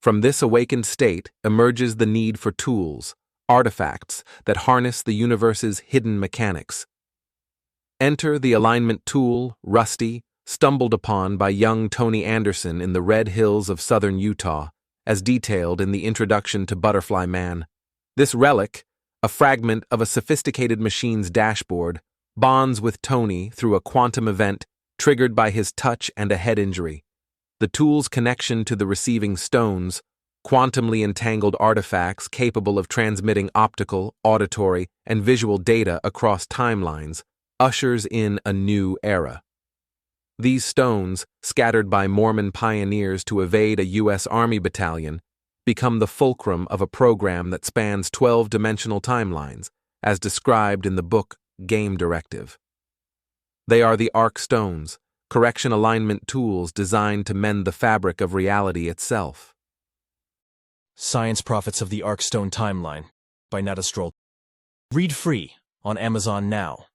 From this awakened state emerges the need for tools, artifacts that harness the universe's hidden mechanics. Enter the alignment tool, Rusty, stumbled upon by young Tony Anderson in the Red Hills of southern Utah, as detailed in the introduction to Butterfly Man. This relic, a fragment of a sophisticated machine's dashboard, bonds with Tony through a quantum event triggered by his touch and a head injury. The tool's connection to the receiving stones, quantumly entangled artifacts capable of transmitting optical, auditory, and visual data across timelines, ushers in a new era. These stones, scattered by Mormon pioneers to evade a U.S. Army battalion, become the fulcrum of a program that spans 12-dimensional timelines, as described in the book Game Directive. They are the Ark Stones, correction alignment tools designed to mend the fabric of reality itself. Science Prophets of the Ark Stone Timeline by Nada Stroll. Read free on Amazon now.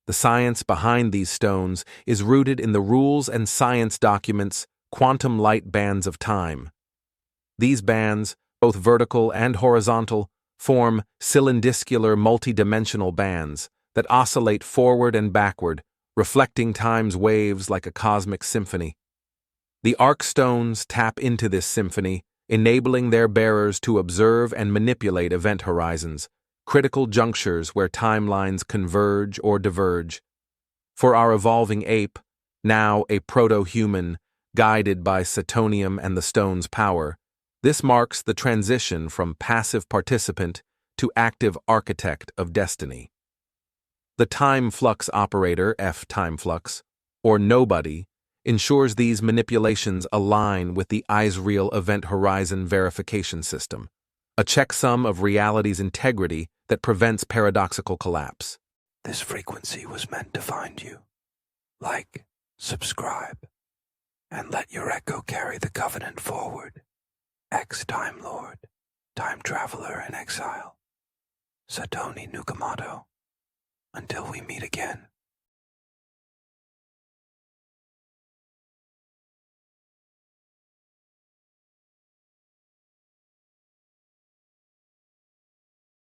The science behind these stones is rooted in the rules and science documents Quantum Light Bands of Time. These bands, both vertical and horizontal, form cylindrical multidimensional bands that oscillate forward and backward, reflecting time's waves like a cosmic symphony. The Ark Stones tap into this symphony, enabling their bearers to observe and manipulate event horizons, critical junctures where timelines converge or diverge. For our evolving ape, now a proto-human, guided by Satonium and the stone's power, this marks the transition from passive participant to active architect of destiny. The time flux operator, F-time flux, or nobody, ensures these manipulations align with the Israel Event Horizon Verification System, a checksum of reality's integrity that prevents paradoxical collapse. This frequency was meant to find you. Like, subscribe, and let your echo carry the covenant forward. Ex-Time Lord, Time Traveler in Exile, Satoshi Nakamoto. Until we meet again.